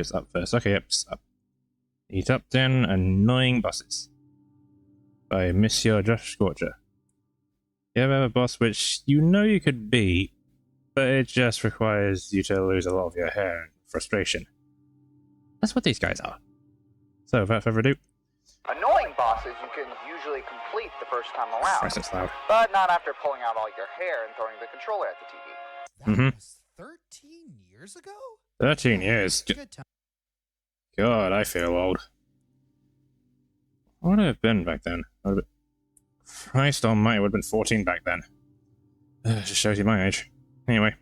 Just up first. Okay, yep, just up. Eat up then, Annoying Bosses. By Monsieur Joshscorcher. You have a boss which you know you could beat, but it just requires you to lose a lot of your hair and frustration. That's what these guys are. So, without further ado... Annoying bosses you can usually complete the first time around, Christ, it's loud. but not after pulling out all your hair and throwing the controller at the TV. That was 13 years ago? 13 years. Good time. God, I feel old. What would I have been back then? Christ almighty, I would have been 14 back then. Just shows you my age. Anyway.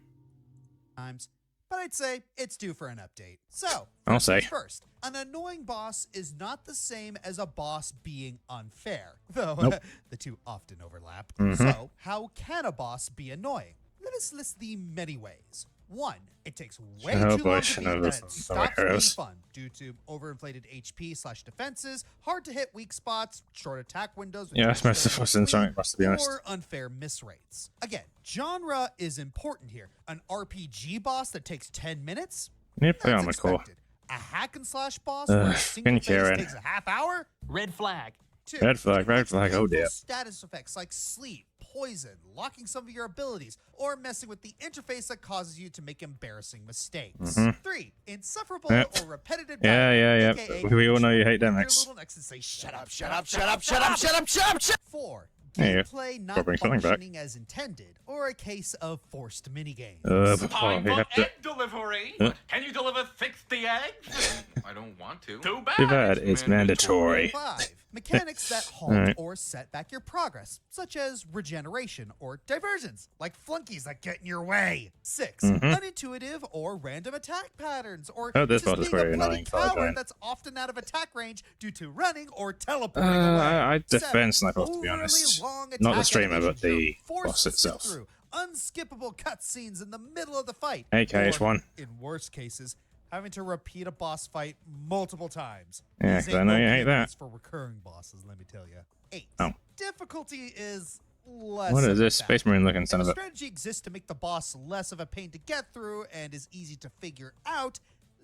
But I'd say it's due for an update. So, I'll say. First, an annoying boss is not the same as a boss being unfair, though Nope. the two often overlap. Mhm. So, how can a boss be annoying? Let us list the many ways. 1. It takes way Oh too boy, long to should beat know and this it one. stops being Heroes. fun due to overinflated HP/defenses, hard to hit weak spots, short attack windows, Yeah, that's most of us in Sonic Boss, to be honest. or unfair miss rates. Again, genre is important here. An RPG boss that takes 10 minutes? You need to play That's Armored Core. expected. A hack and slash boss where a single phase Karen. takes a half hour? Red flag. 2. Red flag, oh dear. Status effects like sleep, poison, locking some of your abilities, or messing with the interface that causes you to make embarrassing mistakes. 3. Insufferable Yep. or repetitive Yeah. aka We all know you hate them, your X. little necks and say, shut up, shut up, shut up, shut up, shut up, shut up, shut up. 4. There you go. Gameplay not Bring something back. functioning as intended, or a case of forced minigames. Time we for have to... egg delivery. Huh? Can you deliver 60 eggs? I don't want to. Too bad. Too bad, it's mandatory. 5. Mechanics that halt Alright. or set back your progress, such as regeneration or diversions, like flunkies that get in your way. 6. Unintuitive or random attack patterns, or Oh, this just boss is being very a bloody annoying, Fire coward Giant. that's often out of attack range due to running or teleporting away. I 7. defend Sniper, to be Overly honest. long Not the attack streamer, but animation the forced boss itself. sit-through, unskippable cutscenes in the middle of the fight. AKH1. Or, in worst cases, having to repeat a boss fight multiple times. Yeah, These 'cause ain't I know no you hate payments that. for recurring bosses, let me tell you. 8. Oh. Difficulty is less. What of is a this? factor. Space Marine looking son If of a a... strategy exists to make the boss less of a pain to get through and is easy to figure out,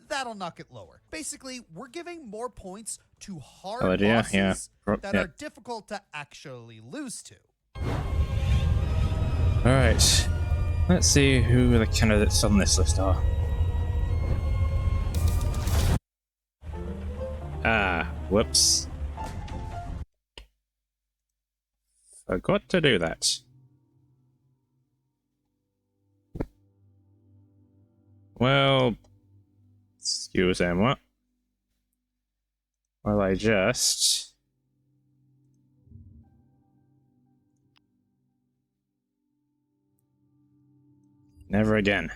that'll knock it lower. Basically, we're giving more points to hard Oh, yeah, bosses yeah. that Yeah. are difficult to actually lose to. Alright. Let's see who the candidates on this list are. Ah, whoops. Forgot to do that. Well, excuse them, what? Well, I just... Never again.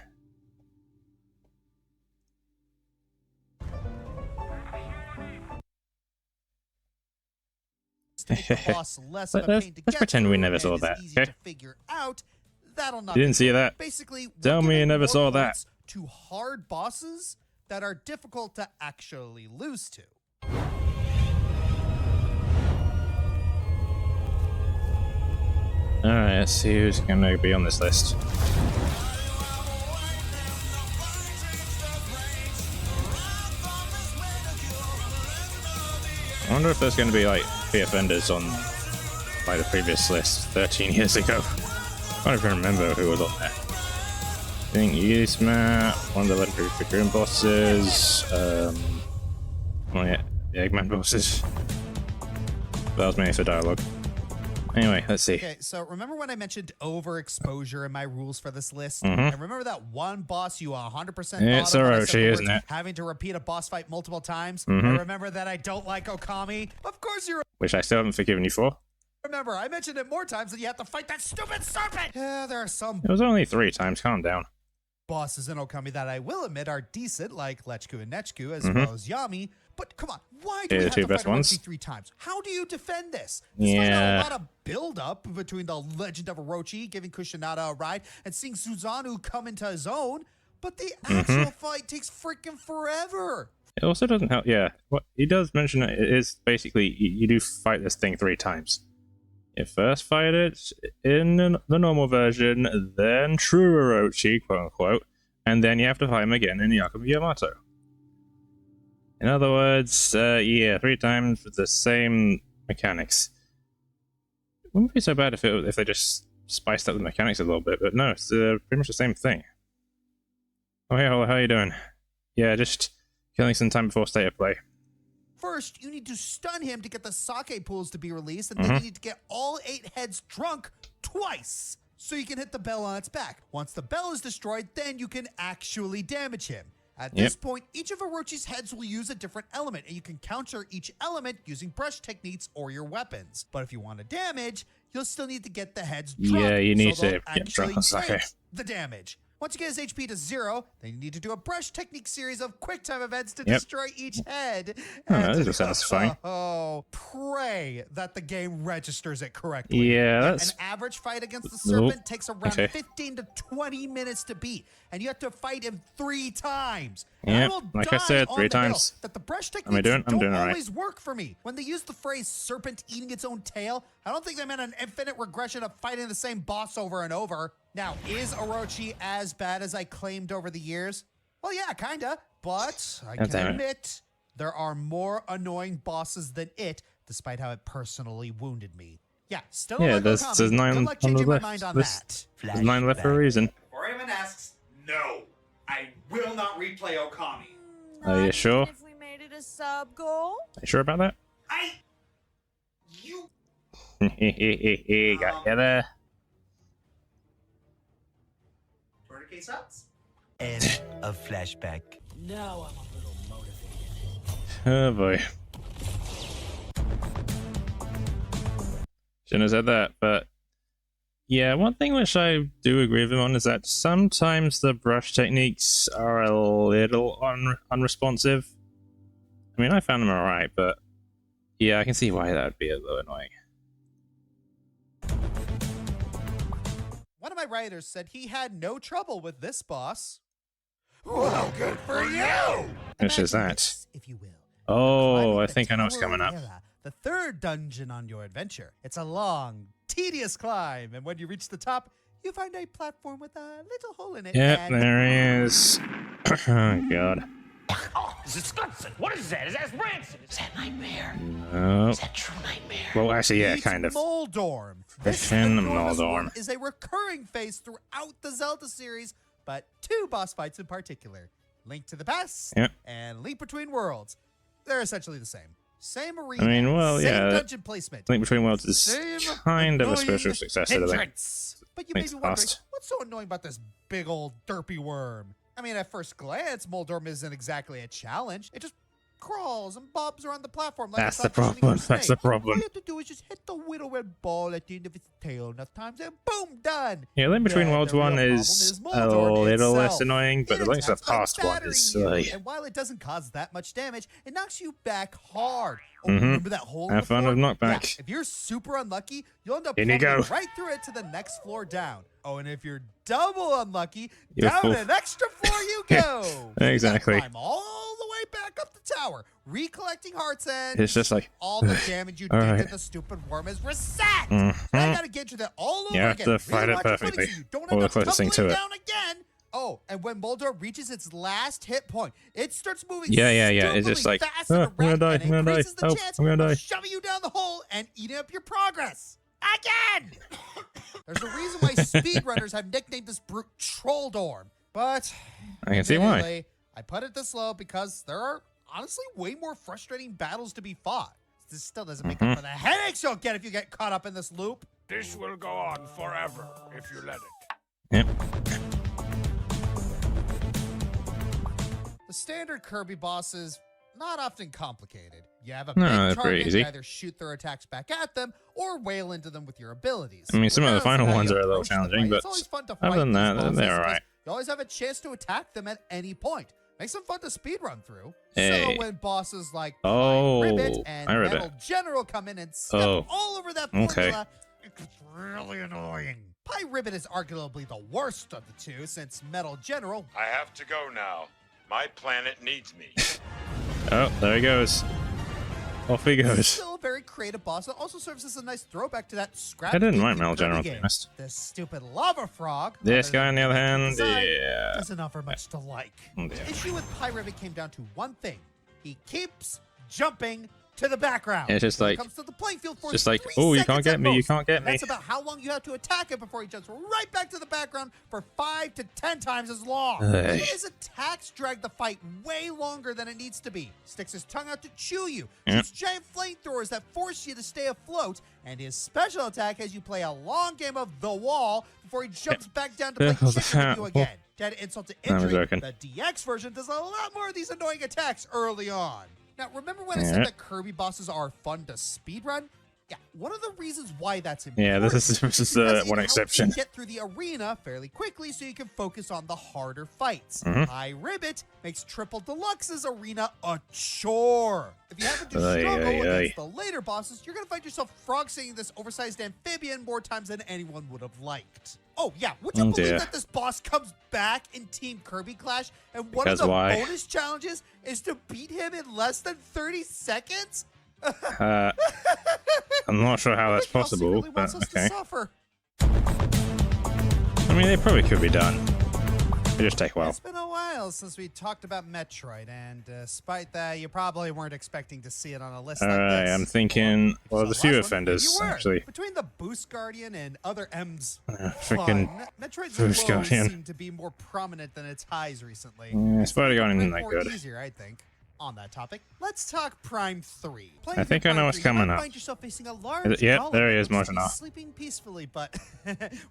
To make the boss less of a Let's pain to let's get pretend we through never and saw is that, easy okay? to figure out, that'll knock You it didn't see lower. that? Basically, we're Tell me you giving never more saw that. points to hard bosses that are difficult to actually lose to. Alright, let's see who's gonna be on this list. I wonder if there's gonna be like the offenders on like the previous list 13 years ago. I don't even remember who was on there. I think Yusma, one of the legendary figurine bosses, oh yeah, the Eggman bosses. That was mainly for dialogue. Anyway, let's see. Okay, so remember when I mentioned overexposure in my rules for this list? Mhm. And remember that one boss you 100% It's thought of when I said Orochi, the words isn't it? having to repeat a boss fight multiple times? Mhm. And remember that I don't like Okami? Of course you Which I still haven't forgiven you for. remember. I mentioned it more times than you have to fight that stupid serpent! Yeah, there are some It was only 3 times, calm down. bosses in Okami that I will admit are decent, like Lechku and Nechku, as Mhm. well as Yami. But come on, why do Yeah, we the have two to best fight Orochi ones. 3 times? How do you defend this? Despite Yeah. a lot of build-up between the Legend of Orochi giving Kusanada a ride and seeing Susanoo come into his own, but the actual fight takes freaking forever. It also doesn't help, yeah. What he does mention it is basically you do fight this thing 3 times. You first fight it in the normal version, then true Orochi, quote unquote, and then you have to fight him again in the Arc of Yamato. In other words, yeah, 3 times with the same mechanics. It wouldn't be so bad if they just spiced up the mechanics a little bit, but no, it's pretty much the same thing. Oh hey, how you doing? Yeah, just killing some time before state of play. First, you need to stun him to get the sake pools to be released, and then you need to get all 8 heads drunk twice, so you can hit the bell on its back. Once the bell is destroyed, then you can actually damage him. At this point, each of Orochi's heads will use a different element, and you can counter each element using brush techniques or your weapons. But if you want to damage, you'll still need to get the heads drunk. Yeah, you need so to get drunk on sake. take the damage. Once you get his HP to 0, then you need to do a brush technique series of quick time events to destroy each head. Oh, this is satisfying. Oh, pray that the game registers it correctly. Yeah, that's... An average fight against the serpent takes around 15 to 20 minutes to beat, and you have to fight him 3 times. Yeah, like I said, 3 times. That the brush techniques I'm doing all right. always work for me. When they use the phrase serpent eating its own tail, I don't think they meant an infinite regression of fighting the same boss over and over. Now, is Orochi as bad as I claimed over the years? Well, yeah, kinda. But I can admit there are more annoying bosses than it, despite how it personally wounded me. Yeah, still Yeah, like there's Okami. 9 Good luck on the changing my left. mind on There's that. 9 left for a reason. Raymond asks, no, I will not replay Okami. Are you sure? If we made it a sub goal? Are you sure about that? You... Got you there. Tourniquet subs? End of flashback. Now I'm a little motivated. Oh boy. Shouldn't have said that, but yeah, one thing which I do agree with him on is that sometimes the brush techniques are a little unresponsive. I mean, I found them alright, but yeah, I can see why that would be a little annoying. One of my writers said he had no trouble with this boss. Well, good for you! Which is Imagine that? this, if you will. Oh, Climbing I the think I know what's Tower coming up. Hera, the 3rd dungeon on your adventure. It's a long, tedious climb, and when you reach the top, you find a platform with a little hole in it. Yep, and there he is. Oh god. Oh, this is disgusting. What is that? Is that rancid? Is that nightmare? No. Is that true nightmare? Well, actually, yeah, meet kind of. Moldorm. This Frickin' enormous Moldorm. worm is a recurring phase throughout the Zelda series, but 2 boss fights in particular. Link to the Past and Link Between Worlds. They're essentially the same. Same arena, I mean, well, same yeah, dungeon placement. Link Between Worlds is Same kind of a annoying spiritual successor to Link. hindrance. But you may Link's be wondering, past. what's so annoying about this big old derpy worm? I mean, at first glance, Moldorm isn't exactly a challenge. It just crawls and bobs around the platform like That's a the problem. That's the problem. All you have to do is just hit the little red ball at the end of its tail enough times, and boom, done. Yeah, Link Between Then Worlds the real 1 problem is a Moldorm little less itself. annoying, but It the Link to the attacks by Past one battering is... you, and while it doesn't cause that much damage, it knocks you back hard. Oh, remember that hole in Have the fun floor? with knockback. Yeah, if you're super unlucky, you'll end up In you plummeting go. right through it to the next floor down. Oh, and if you're double unlucky, You're down full. an extra floor you go. Exactly. You gotta climb all the way back up the tower, recollecting hearts, and It's just like... all the damage you did Alright. to the stupid worm is reset. And I gotta get you that all over You have again. to fight it Rewatch your footage perfectly, so you don't or end the up closest thing tumbling to it. down again. Oh, and when Moldor reaches its last hit point, it starts moving Yeah. It's just stupidly like, fast and I'm gonna erect, die, and I'm gonna die, increases the help, chance I'm gonna of die. shoving you down the hole and eating up your progress. Again! There's a reason why speedrunners have nicknamed this brute Trolldorm. But I can see why. admittedly, I put it this low because there are honestly way more frustrating battles to be fought. This still doesn't make up for the headaches you'll get if you get caught up in this loop. This will go on forever if you let it. Yep. The standard Kirby boss is not often complicated. You have a No, big they're pretty target, easy. you either shoot their attacks back at them or wail into them with your abilities. I mean, some of the Regardless final how ones you are a little approach the challenging, fight, but it's always fun to other fight than these that, bosses they're because alright. you always have a chance to attack them at any point. Makes them fun to speedrun through. Hey. So when bosses like Oh, Ribbit and I read Metal it. General come in and step Oh. all over that Okay. formula, it's really annoying. Pie Ribbit is arguably the worst of the two, since Metal General I have to go now. My planet needs me. Oh, there he goes. Off he is goes. still a very creative boss that also serves as a nice throwback to that scrap. I didn't game mind in Metal Kirby General, to be game. honest. This stupid lava frog. This other guy, than on the other hand, design, yeah. doesn't offer much to like. Oh, The dear. issue with Pie Ribbit came down to one thing. he keeps jumping to the background. It's just When like- it comes to the playing field for just like, 3 oh, you seconds can't get at me, you most. can't get And me. That's about how long you have to attack it before he jumps right back to the background for 5 to 10 times as long. Hey. His attacks drag the fight way longer than it needs to be. Sticks his tongue out to chew you. Yep. Shoots giant flamethrowers that force you to stay afloat. And his special attack has you play a long game of the wall before he jumps back down to play Oh, the chicken with you fat- again. To add insult to I'm injury, joking. the DX version does a lot more of these annoying attacks early on. Now, remember when I Yeah. said that Kirby bosses are fun to speedrun? Yeah, one of the reasons why that's important. Yeah, this is because the it one helps exception. you get through the arena fairly quickly so you can focus on the harder fights. Mm-hmm. High Ribbit makes Triple Deluxe's arena a chore. If you happen to Aye, struggle aye, against aye. the later bosses, you're going to find yourself frog singing this oversized amphibian more times than anyone would have liked. Oh, yeah. Would you Oh, believe dear. that this boss comes back in Team Kirby Clash and one Because of the why? bonus challenges is to beat him in less than 30 seconds? I'm not sure how that's I think Kelsey possible, really but wants us to okay. suffer. I mean, they probably could be done. They just take a while. It's been a while since we talked about Metroid, and despite that, you probably weren't expecting to see it on a list like Alright, this. I'm thinking, Or, well, if the you saw few last one, offenders, you were. actually. Between the Boost Guardian and other M's Freaking fun, Metroid's Boost lows Guardian. seem to be more prominent than its highs recently. Yeah, Spider-Guardian isn't Bit that more good. easier, I think. On that topic, let's talk Prime 3. I think I know what's coming up. Find yourself facing a large Is it- yep, golem there he that is, looks to be Marjana. sleeping peacefully, but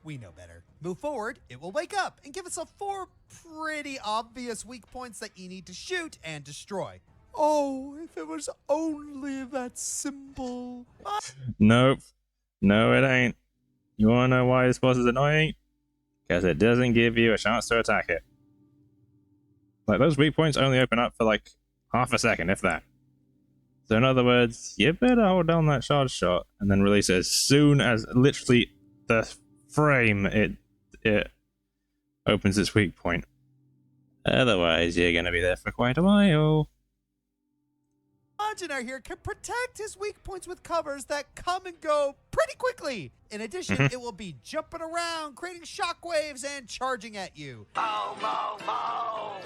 we know better. Move forward, it will wake up and give itself 4 pretty obvious weak points that you need to shoot and destroy. Oh, if it was only that simple. Nope. No, it ain't. You wanna know why this boss is annoying? Because it doesn't give you a chance to attack it. Like, those weak points only open up for, like, half a second, if that. So in other words, you better hold down that charge shot and then release it as soon as literally the frame it opens its weak point. Otherwise, you're gonna be there for quite a while. Imaginar here can protect his weak points with covers that come and go pretty quickly. In addition, it will be jumping around, creating shockwaves, and charging at you. Mo, mo, mo.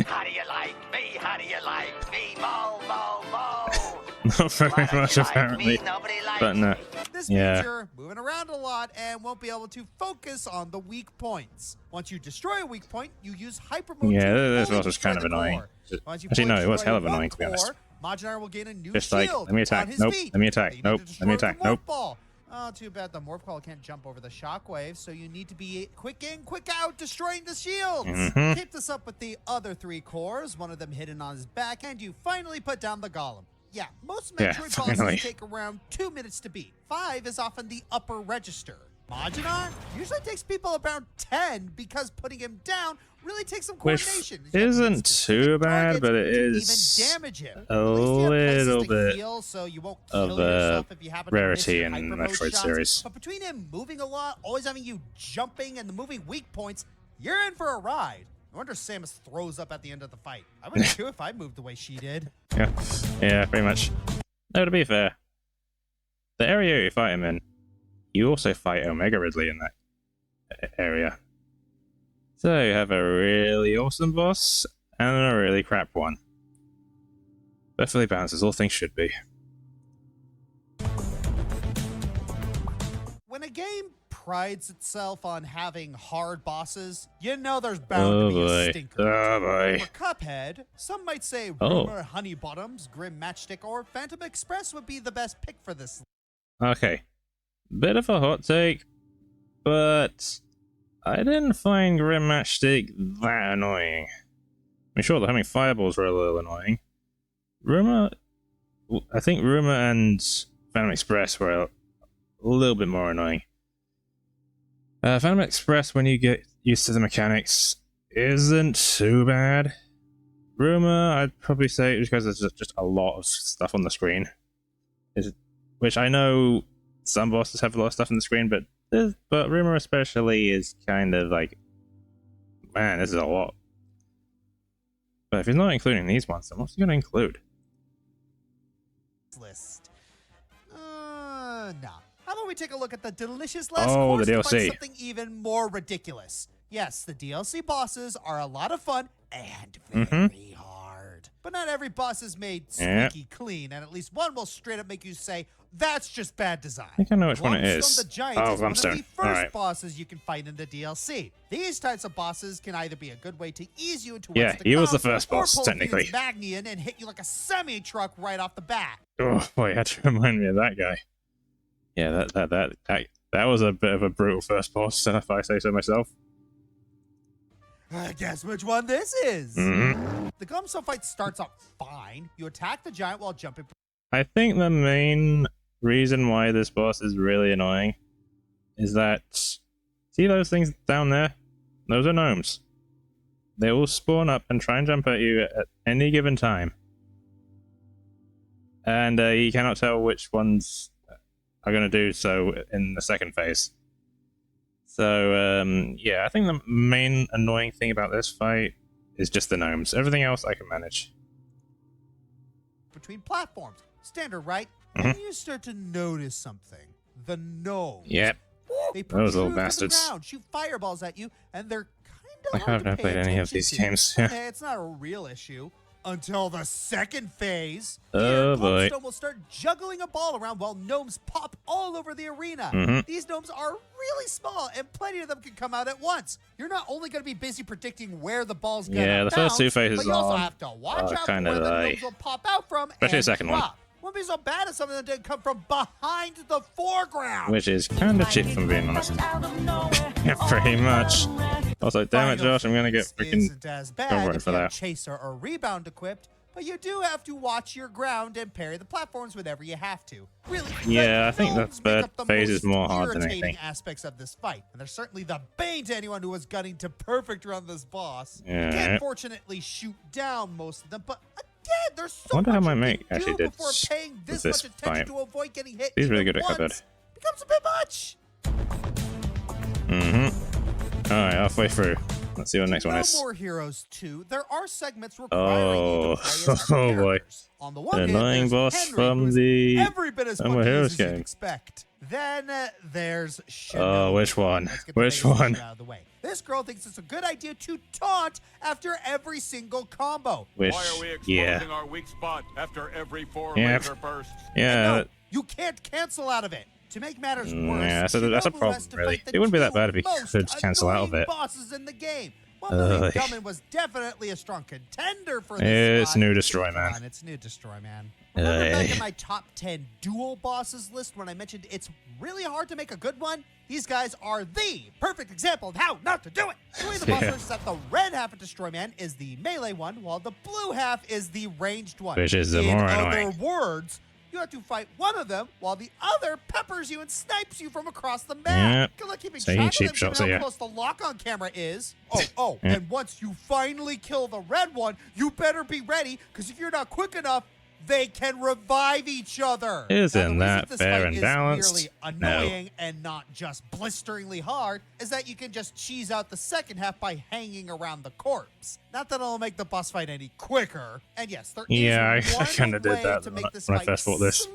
How do you like me? How do you like me? Mo, mo, mo. Not very Why don't much, you like apparently. me? Nobody likes But no. me. This Yeah. means you're moving around a lot and won't be able to focus on the weak points. Once you destroy a weak point, you use hyper mode. Yeah, to this fully was just kind destroy of the annoying. core. Once you Actually, fully no, it was destroy hell of one annoying, to be honest. core, Majinar will gain a new Just like, shield let me attack. on his Nope, feet let me attack. that you need Nope, to let me destroy with attack. the morph Nope. ball. Oh, too bad the morph ball can't jump over the shockwave, so you need to be quick in, quick out, destroying the shields. Mhm. Keep this up with the other 3 cores, one of them hidden on his back, and you finally put down the golem. Yeah, most Yeah, Metroid finally. bosses take around 2 minutes to beat. 5 is often the upper register. Majinar usually takes people around 10 because putting him down really takes some Which coordination. You have to hit isn't specific too bad, targets but it to is even damage him. a At least you have places little to bit heal, so you won't of kill a yourself if you happen to miss rarity your in hyper the mode Metroid shots. series. But between him moving a lot, always having you jumping, and the moving weak points, you're in for a ride. No wonder Samus throws up at the end of the fight. I would too if I moved the way she did. Yeah, yeah, pretty much. No, to be fair, the area you fight him in, you also fight Omega Ridley in that area. So you have a really awesome boss and a really crap one. Perfectly balanced, as all things should be. When a game prides itself on having hard bosses, you know there's bound to be a stinker. Oh boy. For Cuphead, some might say Oh. Rumor, Honey Bottoms, Grim Matchstick, or Phantom Express would be the best pick for this. Okay. Bit of a hot take, but I didn't find Grim Matchstick that annoying. I mean, sure, the humming fireballs were a little annoying. I think Rumor and Phantom Express were a little bit more annoying. Phantom Express, when you get used to the mechanics, isn't too bad. Rumor, I'd probably say, because there's just a lot of stuff on the screen. Which I know some bosses have a lot of stuff on the screen, but Rumor especially is kind of like, man, this is a lot. But if he's not including these ones, then what's he going to include? List. Nah. How about we take a look at the delicious last Oh, course the to find DLC. something even more ridiculous. Yes, the DLC bosses are a lot of fun and very hard. But not every boss is made Yeah. squeaky clean, and at least one will straight up make you say, that's just bad design. I think I know which one it Glumstone is. the Giant Oh, is one of Glumstone. the first Alright. bosses you can fight in the DLC. These types of bosses can either be a good way to ease you into Yeah, what's to he was the come, first or boss, pull technically. Phoenix Magni in and hit you like a semi-truck right off the bat. Oh boy, you had to remind me of that guy. Yeah, that was a bit of a brutal first boss, if I say so myself. Guess which one this is? Mhm. The Glumstone fight starts out fine. You attack the giant while jumping. I think the main reason why this boss is really annoying is that, see those things down there? Those are gnomes. They will spawn up and try and jump at you at any given time. And you cannot tell which ones are going to do so in the second phase. So, yeah, I think the main annoying thing about this fight is just the gnomes. Everything else I can manage. Between platforms. Standard, right? Mm-hmm. And you start to notice something. The gnomes. Yep. They Those little protrude from the bastards. ground, shoot fireballs at you, and they're kind I of hard have to never pay played any of attention these to. games. Yeah. Okay, it's not a real issue until the second phase. Oh, Here, boy. Glumstone will start juggling a ball around while gnomes pop all over the arena. Mhm. These gnomes are really small, and plenty of them can come out at once. You're not only going to be busy predicting where the ball's going to Yeah, the first two phases but you also are- have to watch out for kinda where the like- gnomes will pop out from Especially and the second one. drop. Wouldn't be so bad if something that didn't come from behind the foreground. Which is kind of cheap, if I'm being honest. Yeah, pretty much. Also, damn it, Final Josh, I'm gonna get phase freaking isn't as bad covered if for you have that. chaser or rebound equipped, but you do have to watch your ground and parry the platforms whenever you have to. Really, Yeah, I think the gnomes make third up the phase is most more hard than irritating anything. aspects of this fight, and they're certainly the bane to anyone who was gunning to perfect run this boss. You Yeah. can fortunately shoot down most of them, but again, there's so I wonder how much my you mate can actually do did before paying with this this much attention fight. to avoid getting hit. He's really even good at once. cupboard. Becomes a bit much. Mm-hmm. Alright, halfway through. Let's see what the next one No is. More Heroes 2, there are segments requiring you to play as two Oh boy. characters. On the one An hand, annoying there's boss Henry, from who is the every bit as No More funky Heroes as you'd game. expect. Then there's Shinobi. Oh, which one? Let's get the Which biggest one? issue out of the way. This girl thinks it's a good idea to taunt after every single combo. Which, Why are we exposing yeah. our weak spot after every 4 Yep. laser bursts? Yeah, No, you can't cancel out of it. To make matters worse, yeah, that's a Shinobu problem, has to really. fight the It wouldn't be that two bad if he most could cancel out of annoying it. bosses in the game. Well, Millie Ugh. Gummin was definitely a strong contender for this It's spot. New Destroy, Come man. on, it's New Destroy, man. Remember back Ugh. in my top 10 dual bosses list when I mentioned it's really hard to make a good one? These guys are the perfect example of how not to do it. The way the boss Yeah. works is that the red half of Destroy Man is the melee one, while the blue half is the ranged one. Which is the in more other annoying. words, you have to fight one of them while the other peppers you and snipes you from across the map. Yep. Good luck keeping So he track of cheap them, shots given at how ya. close the lock-on camera is. Yep. And once you finally kill the red one, you better be ready, because if you're not quick enough, they can revive each other. Isn't Now, the reason that this fair fight and is balanced? merely No. annoying and not just blisteringly hard is that you can just cheese out the second half by hanging around the corpse. Not that it'll make the boss fight any quicker. And yes, there is Yeah, I one kinda did way that to when make this I fight first bought this.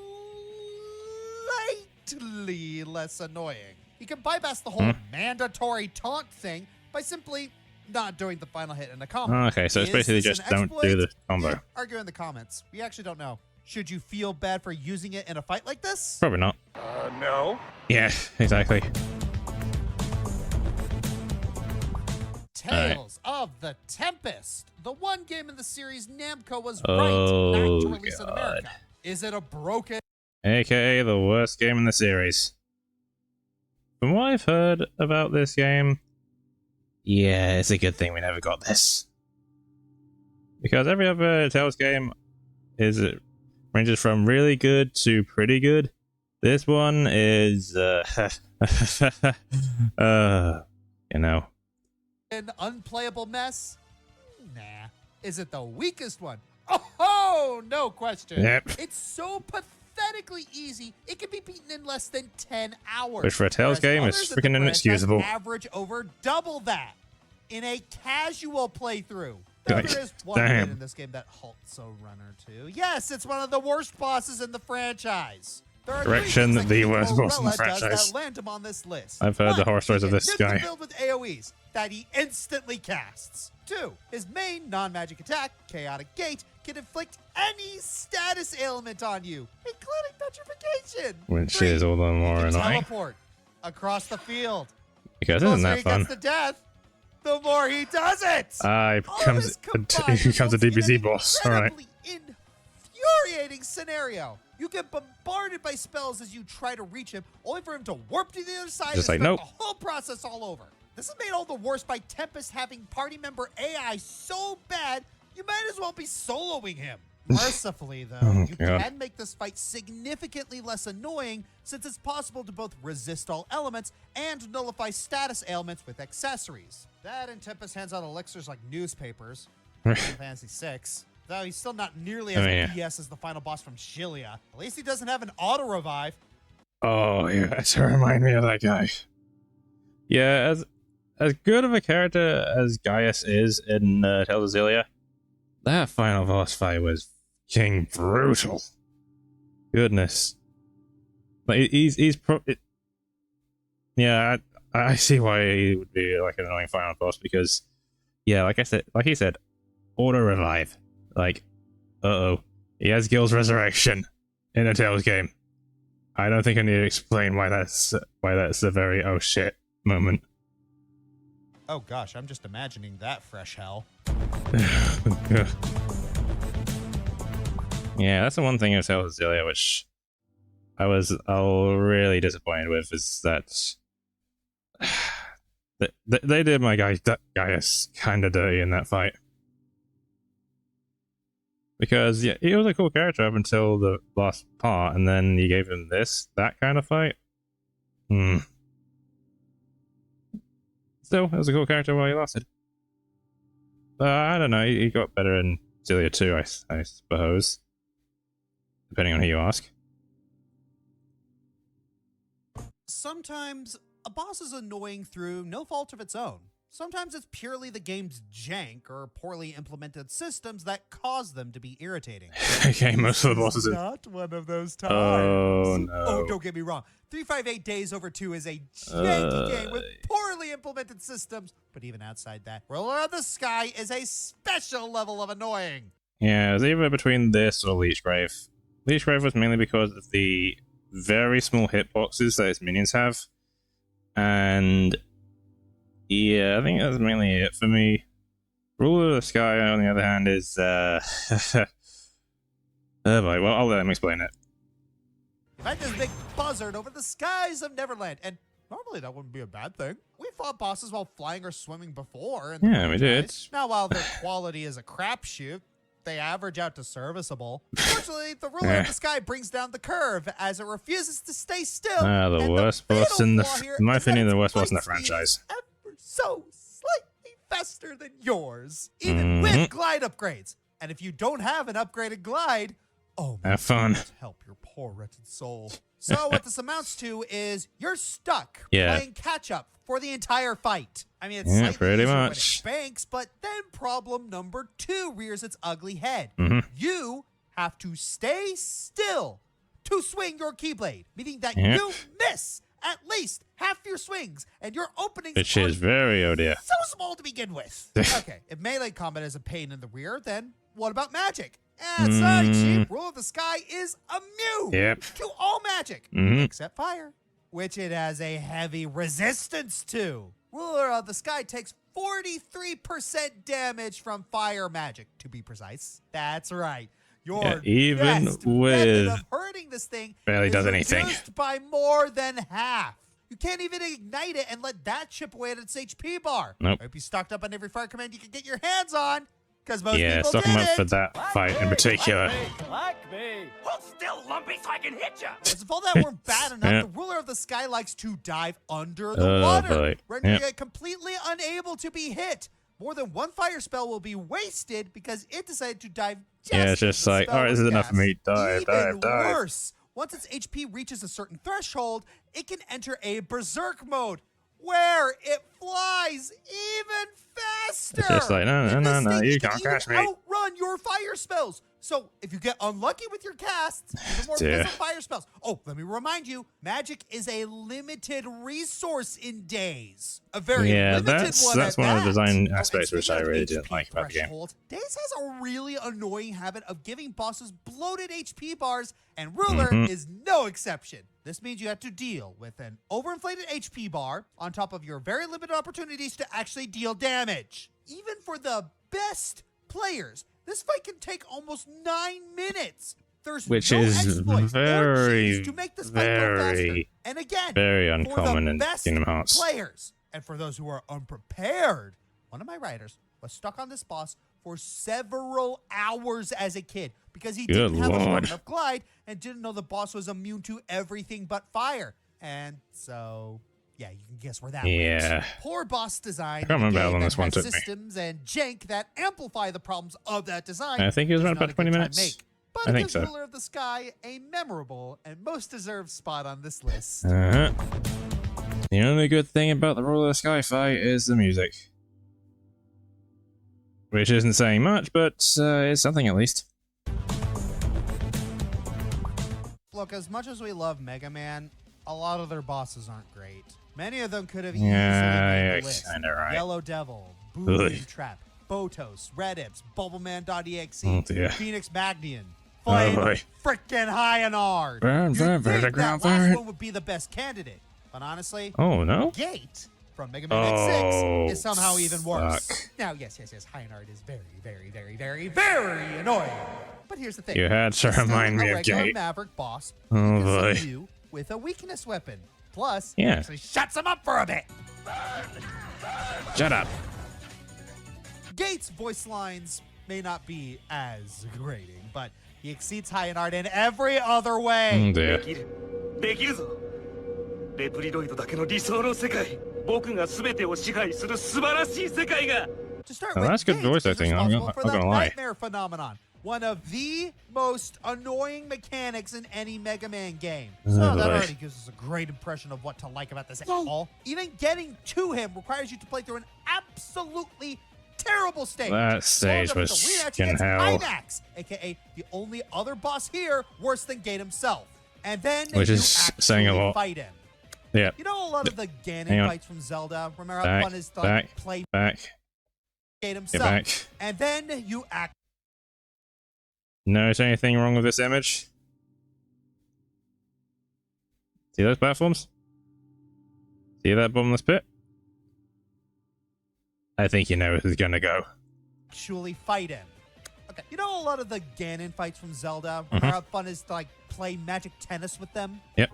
slightly less annoying. You can bypass the whole mandatory taunt thing by simply not doing the final hit in a combo. Oh, okay, so it's Is basically this just an don't exploit? do the combo. Yeah, argue in the comments. We actually don't know. Should you feel bad for using it in a fight like this? Probably not. No. Yeah, exactly. Tales of the Tempest, the one game in the series Namco was right Oh, not to release in God. America. Is it a broken AKA the worst game in the series. From what I've heard about this game, yeah, it's a good thing we never got this. Because every other Tales game ranges from really good to pretty good. This one is, you know. an unplayable mess? Nah. Is it the weakest one? Oh, no question. Yep. It's so pathetically easy, it can be beaten in less than 10 hours. Which for a Tales whereas game is others in the freaking franchise inexcusable. average over double that in a casual playthrough. Now, Like, there is one damn. bit in this game that halts a run or two. Yes, it's one of the worst bosses in the franchise. There are Correction, three things the that worst boss in the Morella does franchise. that land him on this list. I've heard the One, horror stories he of can this hit the guy. build with AoEs that he instantly casts. 2, his main non-magic attack, Chaotic Gate, can inflict any status ailment on you, including petrification. Which 3, is all the he more can annoying. teleport across the field. Because The isn't closer that he fun? gets to death, the more he does it. He All this combined he becomes a results in DBZ an boss. All right. incredibly infuriating scenario. You get bombarded by spells as you try to reach him, only for him to warp to the other side Just and like, start nope. the whole process all over. This is made all the worse by Tempest having party member AI so bad, you might as well be soloing him. Mercifully, though, Oh, you God. can make this fight significantly less annoying since it's possible to both resist all elements and nullify status ailments with accessories. That and Tempest hands out elixirs like newspapers. in Fantasy 6. Though he's still not nearly as BS as the final boss from Shilia. At least he doesn't have an auto-revive. Oh, yeah, to remind me of that guy. Yeah, as good of a character as Gaius is in Tales of Xillia, that final boss fight was king brutal. Goodness. Like, yeah, I see why he would be like an annoying final boss because, yeah, like he said, auto-revive. Like, he has Gil's Resurrection in a Tales game. I don't think I need to explain why that's a very oh shit moment. Oh gosh, I'm just imagining that fresh hell. Yeah, that's the one thing of Tales of Xillia which I was really disappointed with is that they did my guy Gaius kind of dirty in that fight. Because, yeah, he was a cool character up until the last part, and then you gave him that kind of fight. Still, it was a cool character while he lasted. I don't know, he got better in Xillia 2, I suppose. Depending on who you ask. Sometimes a boss is annoying through no fault of its own. Sometimes it's purely the game's jank or poorly implemented systems that cause them to be irritating. Okay, most of the bosses are... Not one of those times. Oh, no. Oh, don't get me wrong. 358 Days Over 2 is a janky game with poorly implemented systems, but even outside that, Ruler of the Sky is a special level of annoying. Yeah, it was either between this or Leechgrave. Leechgrave was mainly because of the very small hitboxes that its minions have, and... yeah, I think that's mainly it for me. Ruler of the Sky, on the other hand, is, oh boy, well, I'll let him explain it. You've had this big buzzard over the skies of Neverland, and normally that wouldn't be a bad thing. We fought bosses while flying or swimming before. In the Yeah, we did. Now, while their quality is a crapshoot, they average out to serviceable. Fortunately, the Ruler of the Sky brings down the curve as it refuses to stay still. The worst boss in in my opinion, the worst boss in the franchise. So slightly faster than yours, even with glide upgrades. And if you don't have an upgraded glide, have fun. Help your poor wretched soul. So what this amounts to is you're stuck Yeah. playing catch up for the entire fight. I mean, it's Yeah, slightly pretty easier when much. it banks, but then problem number 2 rears its ugly head. You have to stay still to swing your Keyblade, meaning that you miss at least half your swings, and your openings Which is very oh dear. so small to begin with. Okay, if melee combat is a pain in the rear, then what about magic? Sorry, Chief. Ruler of the Sky is immune to all magic, except fire, which it has a heavy resistance to. Ruler of the Sky takes 43% damage from fire magic, to be precise. That's right. Your even best with method of hurting this thing barely is does anything. reduced by more than half. You can't even ignite it and let that chip away at its HP bar. Nope. Hope you stocked up on every fire command you can get your hands on, because most Yeah, people stock him up didn't. for that fight in particular. Like me. Hold still, Lumpy, so I can hit you. As if all that weren't bad enough, Yeah. the Ruler of the Sky likes to dive under the water, boy. rendering Yep. it completely unable to be hit. More than one fire spell will be wasted because it decided to dive just Yeah, it's as just the like, spell alright, this was is enough for cast. me. Dive, Even dive. worse, once its HP reaches a certain threshold, it can enter a berserk mode where it flies even faster. It's just like, no, In this state, you it can can't even catch me. outrun your fire spells. So if you get unlucky with your casts, even more Dear. because of fire spells. Oh, let me remind you, magic is a limited resource in Days. A very limited that's one. that's at one of the that. design Oh, and aspects which I speaking of really HP didn't like about the game. threshold, Days has a really annoying habit of giving bosses bloated HP bars, and Ruler is no exception. This means you have to deal with an overinflated HP bar on top of your very limited opportunities to actually deal damage. Even for the best players, this fight can take almost 9 minutes. There's Which no is exploit or very, cheese to make this fight go faster. very, And again, very for uncommon the in best Kingdom Hearts. players, and for those who are unprepared, one of my writers was stuck on this boss for several hours as a kid because he Good didn't have a strong Lord. enough glide and didn't know the boss was immune to everything but fire. And so, yeah, you can guess where that Yeah. went. Poor boss design. I can't remember how long that this one has took me. systems and jank that amplify the problems of that design. I think it was is around not about a 20 good time minutes. make. But I it think gives so. Ruler of the Sky a memorable and most deserved spot on this list. Uh-huh. The only good thing about the Ruler of the Sky fight is the music. Which isn't saying much, but it's something at least. Look, as much as we love Mega Man, a lot of their bosses aren't great. Many of them could have Yeah, easily made the list. kinda right. Yellow Devil, Boom Ugh. Trap, Botos, Redips, Bubbleman.exe, Oh, dear. Phoenix Magnian, Oh, Flame boy. frickin' Hyanard. Burn, You'd burn, burn, think the ground, that last burn. one would be the best candidate, but honestly, Oh, no? Gate from Mega Man Oh, X6 is somehow even worse. fuck. Now, yes, Hyanard is very annoying. But here's the thing. You had to He's still remind me a of regular Gate. Maverick boss Oh, who can boy. see you with a weakness weapon. Plus, Yeah. actually shuts him up for a bit. Shut up. Gate's voice lines may not be as grating, but he exceeds Hyanard in every other way. Oh, dear. できるぞレプリドイドだけの理想の世界僕が全てを支配する素晴らしい世界が To start Oh, with, that's good Gate voice is acting, I'm responsible not- for I'm the gonna lie. Nightmare phenomenon, one of the most annoying mechanics in any Mega Man game. Oh, So that boy. already gives us a great impression of what to like about this at all. Even getting to him requires you to play through an absolutely terrible stage. That stage Going up was to the rematch fucking against hell. Climax, aka the only other boss here worse than Gate himself. And then Which you is saying a actually lot. fight him. Yeah. You know a lot of the Hang Ganon on. fights from Zelda? Remember how Back, fun is to back, play back. Gate Get himself? back. And then you act. Notice anything wrong with this image? See those platforms? See that bottomless pit? I think you know who's gonna go. Actually fight him. Okay. You know a lot of the Ganon fights from Zelda? Mm-hmm. Remember how fun is to play magic tennis with them? Yep.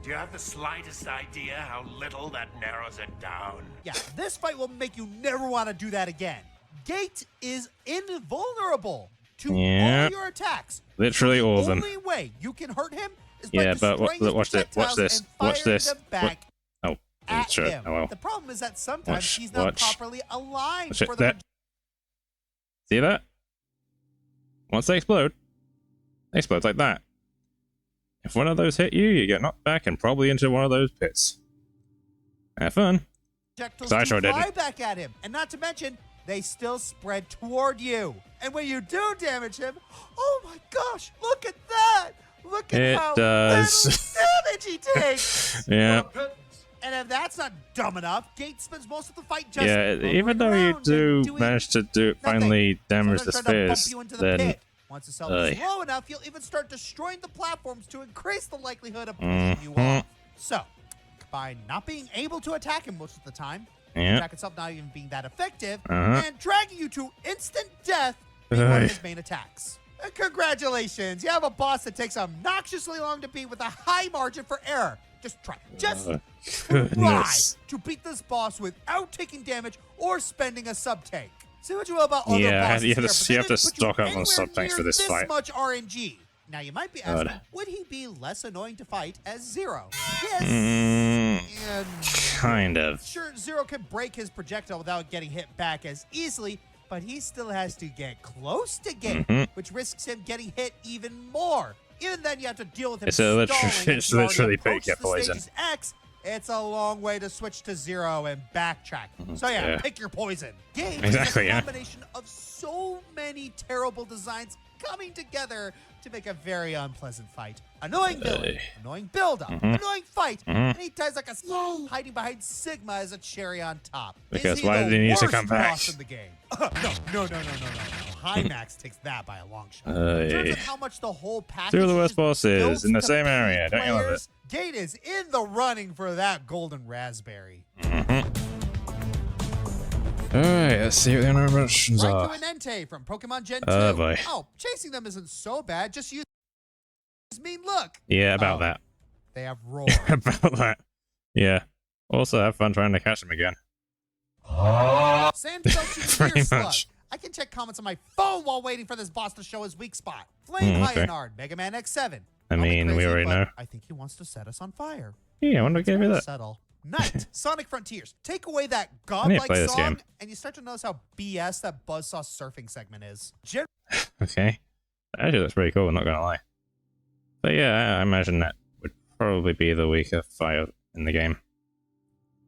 Do you have the slightest idea how little that narrows it down? Yeah, this fight will make you never want to do that again. Gate is invulnerable to Yeah. all your attacks. Literally all of The them. only way you can hurt him is by Yeah, but destroying his watch this. Watch projectiles this. and Watch firing this. them back Oh, at sure. him. Oh well. The problem is that sometimes Watch, he's not watch. properly aligned Watch it. for There. the See that? Once they explode like that. If one of those hit you, you get knocked back and probably into one of those pits. Have fun. projectiles I to sure fly didn't. back at him. And not to mention, they still spread toward you. And when you do damage him, oh my gosh, look at that! Look at It how does. little damage he takes! Yeah. And if that's not dumb enough, Gate spends most of the fight just Yeah, even hovering though you around do and doing manage to nothing. finally damage the Sometimes trying to bump spheres, you into the then pit. Once the cell is Ugh. low enough, you'll even start destroying the platforms to increase the likelihood of pulling you off. So, by not being able to attack him most of the time, the Yeah. attack itself not even being that effective, Uh-huh. and dragging you to instant death being one Ugh. of his main attacks. And congratulations, you have a boss that takes obnoxiously long to beat with a high margin for error. Just try. Just try goodness. to beat this boss without taking damage or spending a sub-tank. See what you will about other Yeah, bosses you have here, to- but you they have to didn't put you stock up on anywhere sub-tanks near for this fight. much RNG. Now you might be asking, God. would he be less annoying to fight as Zero? Yes. And Kind of. sure, Zero can break his projectile without getting hit back as easily, but he still has to get close to Gate, which risks him getting hit even more. Even then, you have to deal with him It's a literal- stalling as it's you already literally approach pick, get the poison. stage's X. It's a long way to switch to Zero and backtrack. So yeah, Yeah. pick your poison. Game Exactly, is a yeah. combination of so many terrible designs coming together to make a very unpleasant fight. Annoying villain, annoying build-up, annoying fight, and he dies like a hiding behind Sigma as a cherry on top. Because Is he why the did he need to worst come back? boss in the game? No. High Max takes that by a long shot. In terms of how much the whole package Two of the worst just bosses builds in the to same peak area. Don't you love it? players, Gate is in the running for that golden raspberry. Alright, let's see what the other options are. Raikou and Entei from Pokemon Gen 2. Oh, boy. Oh, chasing them isn't so bad. Just use mean look. Yeah, about Oh. that. They have roar. About that. Yeah. Also, have fun trying to catch him again. Sandfilch Pretty and Slug. much. I can check comments on my phone while waiting for this boss to show his weak spot. Flame okay. Hyanard, Mega Man X7. I I'll be mean, we crazy, already but know. I think he wants to set us on fire. Yeah, I wonder what gave you that. Settle. Night, Sonic Frontiers. Take away that need to godlike play this song, game. and you start to notice how BS that Buzzsaw surfing segment is. Okay. Actually, that's pretty cool, I'm not gonna lie. But yeah, I imagine that would probably be the weaker fight in the game.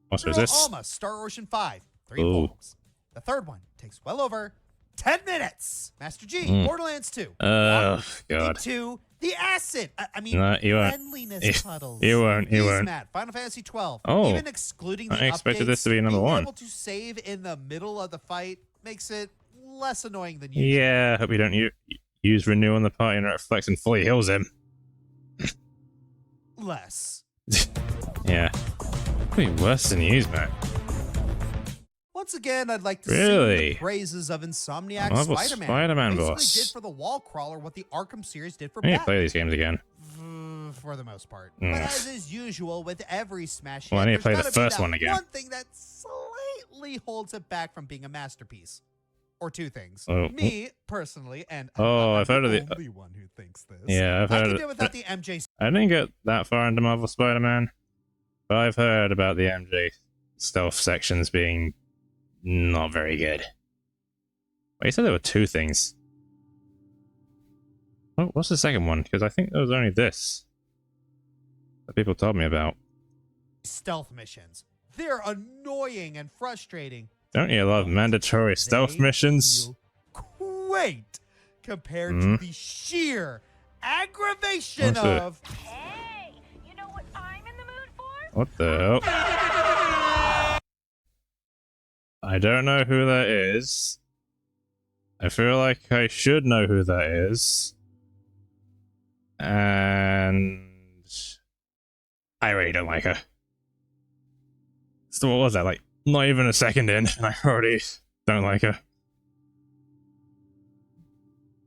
What's General this? Alma, Star Ocean 5. 3 Ooh. forms. The third one takes well over 10 minutes. Master G, Borderlands 2. Oh, God. 2, the acid. I mean, No, you won't. friendliness puddles. You won't, you won't. Matt, Final Fantasy 12. Oh. Even excluding the I expected updates, this to be number being one. able to save in the middle of the fight makes it less annoying than usual. Yeah, hope you don't use Renew on the party and it reflects and fully heals him. Less. Yeah. Pretty worse than use, man. Once again, I'd like to Really? sing the praises of Insomniac Marvel Spider-Man. Spider-Man Basically boss. did for the wall crawler what the Arkham series did for I need to Batman. play these games again. For the most part. Mm. But as is usual with every Smash Well, I hit, need to play there's the gotta be first that one again. One thing that slightly holds it back from being a masterpiece. Or two things. Oh. Me, personally, and Oh, I'm I've heard of the- only one who thinks this. Yeah, I've I heard can of do without the MJ. I didn't get that far into Marvel Spider-Man, but I've heard about the MJ stealth sections being not very good. Wait, you said there were two things. What's the second one? Because I think there was only this that people told me about. Stealth missions. They're annoying and frustrating. Don't you love mandatory stealth They missions? feel Great compared Mm-hmm. to the sheer aggravation What's it? of Hey, you know what I'm in the mood for? What the hell? I don't know who that is. I feel like I should know who that is. And I really don't like her. So what was that, like, not even a second in, and I already don't like her.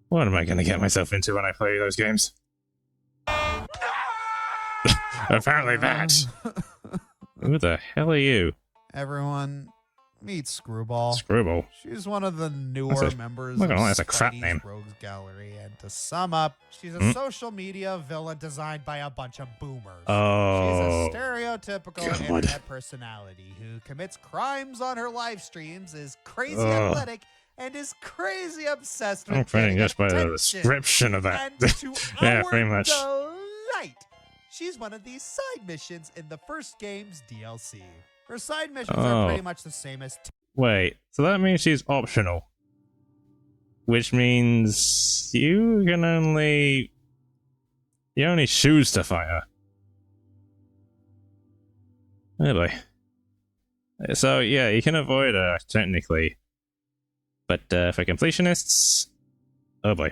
What am I gonna get myself into when I play those games? Apparently that. Who the hell are you? everyone. Meet Screwball. Screwball. She's one of the newer That's a- members I'm not of gonna lie, that's a crap Spidey's name. Rogues Gallery, and to sum up, she's a social media villain designed by a bunch of boomers. Oh. She's a stereotypical God. internet personality who commits crimes on her live streams, is crazy Ugh. athletic, and is crazy obsessed with I'm offending getting just by the attention. description of that. And to Yeah, our pretty much. delight, she's one of these side missions in the first game's DLC. Her side missions are Oh. pretty much the same as Wait, so that means she's optional. Which means you only choose to fight her. Oh boy. So yeah, you can avoid her technically. But for completionists, oh boy.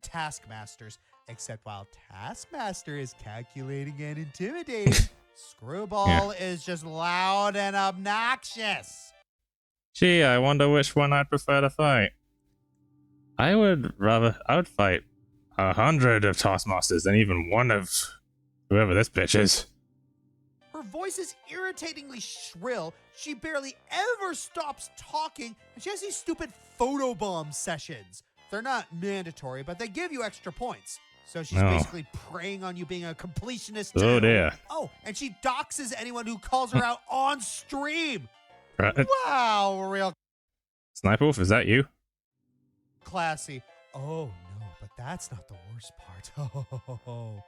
Taskmasters, except while Taskmaster is calculating and intimidating, Screwball is just loud and obnoxious. Gee, I wonder which one I'd prefer to fight. I would fight 100 of Taskmasters than even one of whoever this bitch is. Her voice is irritatingly shrill. She barely ever stops talking, and she has these stupid photobomb sessions. They're not mandatory, but they give you extra points. So she's No. basically preying on you being a completionist. Oh too. dear. Oh, and she doxes anyone who calls her out on stream. Right. Wow, real Sniper Wolf, is that you? classy. Oh no, but that's not the worst part. Oh,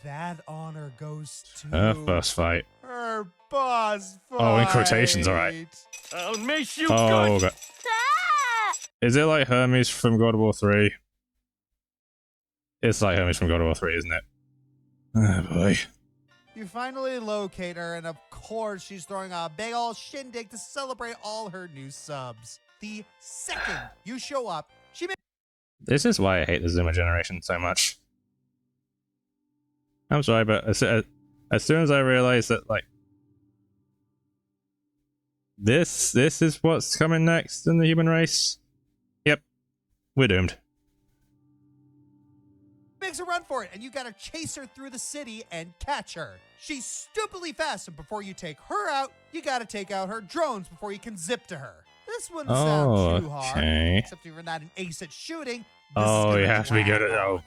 that honor goes to Her first fight. her boss fight. Oh, in quotations, alright. I'll make you Oh, good. God. Is it like Hermes from God of War 3? It's like Hermes from God of War 3, isn't it? Oh boy. You finally locate her, and of course, she's throwing a big ol' shindig to celebrate all her new subs. The second you show up, she makes This is why I hate the Zoomer generation so much. I'm sorry, but as soon as I realized that, like, this is what's coming next in the human race, yep, we're doomed. makes a run for it, and you gotta chase her through the city and catch her. She's stupidly fast, and before you take her out, you gotta take out her drones before you can zip to her. This wouldn't sound too hard, except if you're not an ace at shooting. Oh, you have to be good at God.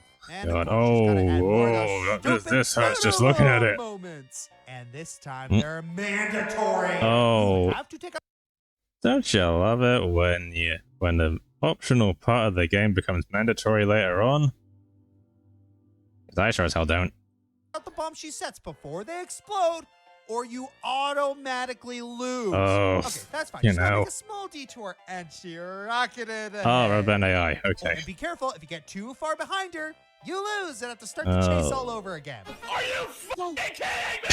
This hurts just looking at it. Moments. And this time they're mandatory. Oh, You have to take a don't you love it when the optional part of the game becomes mandatory later on? 'Cause I sure as hell don't. out the bomb she sets before they explode, or you automatically lose. Oh, okay, that's fine. you Just gotta know. make a small detour, and she rocketed ahead. Oh, Rubber Band AI. Oh, Okay. and be careful, if you get too far behind her, you lose and have to start the chase Oh. all over again. Are you f***ing kidding me?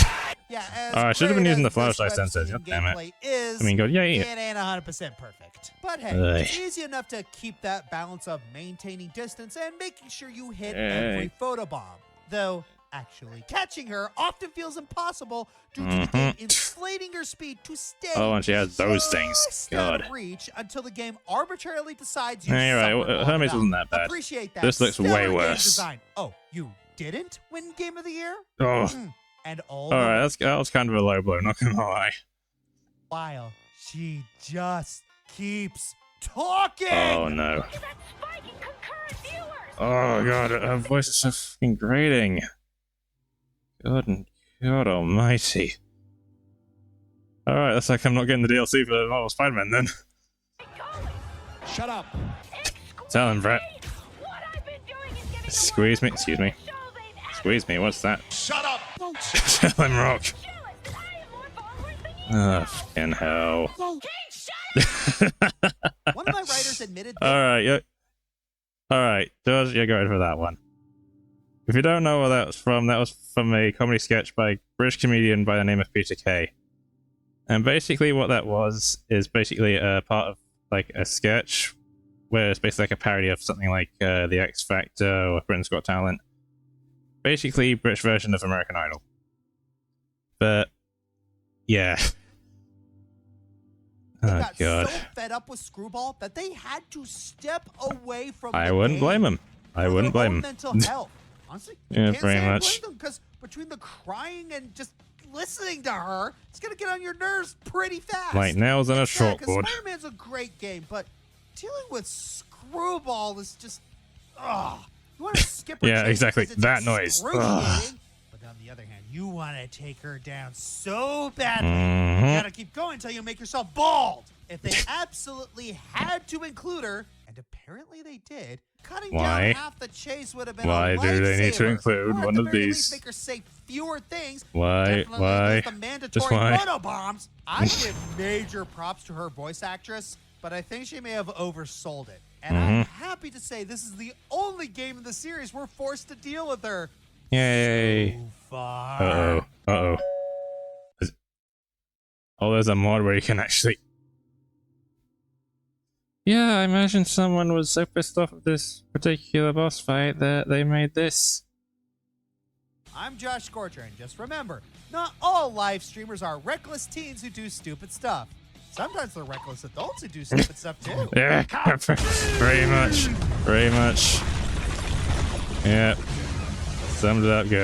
Yeah, as Oh, I should have been great using the as flashlight this web sensors. scene God damn it. gameplay is, I mean, go, yeah. it ain't 100% perfect. But hey, Ugh. it's easy enough to keep that balance of maintaining distance and making sure you hit Hey. every photobomb. Though, actually catching her often feels impossible due to the Mhm. game inflating her speed to stay Oh, and she has those just things. out of God. reach until the game arbitrarily decides you Yeah, you're right. suffered long Hermes enough. wasn't that bad. Appreciate that. This looks Stellar way game worse. design. Oh, you didn't win Game of the Year? Oh, And all alright, that was kind of a low blow, not gonna lie. while she just keeps talking. Oh no. Oh god, her voice is so fucking grating. God almighty. Alright, looks like I'm not getting the DLC for Marvel Spider-Man then. Shut up. Tell him, Brett. Squeeze me, excuse me. Squeeze me, what's that? Shut up. Tell him, Rock. Oh, fucking hell. One of my writers admitted that Alright, yeah. Alright, George, you're going for that one. If you don't know where that was from a comedy sketch by a British comedian by the name of Peter Kay. And basically what that was is basically a part of like a sketch where it's basically like a parody of something like The X Factor or Britain's Got Talent. Basically British version of American Idol. But yeah. they Oh got god. so fed up with Screwball that they had to step away from I the wouldn't game blame him. I for wouldn't their blame own him. mental health. Honestly, Yeah, can't pretty say I much. blame them, because between the crying and just listening to her, it's gonna get on your nerves pretty fast. Like nails on a It's sad, 'cause chalkboard. Spider-Man's a great game, but dealing with Screwball is just, ugh. You want to skip her Yeah, chase exactly. because it's That noise. excruciating, but on the other hand, you want to take her down so badly. Mhm. You gotta keep going until you make yourself bald. If they absolutely had to include her, and apparently they did, cutting Why? down half the chase would have been Why a do they need to lifesaver. include Or at one the of very these? least make her say fewer things. Why? Definitely Why? lose the mandatory why? photobombs. I give major props to her voice actress, but I think she may have oversold it. And I'm happy to say this is the only game in the series we're forced to deal with her. Yay. So far. Uh-oh. Uh-oh. Oh, there's a mod where you can actually... Yeah, I imagine someone was so pissed off with this particular boss fight that they made this. I'm Joshscorcher, and just remember, not all live streamers are reckless teens who do stupid stuff. Sometimes they're reckless adults who do stupid stuff too. Yeah, very much. Very much. Yeah. Summed it up good.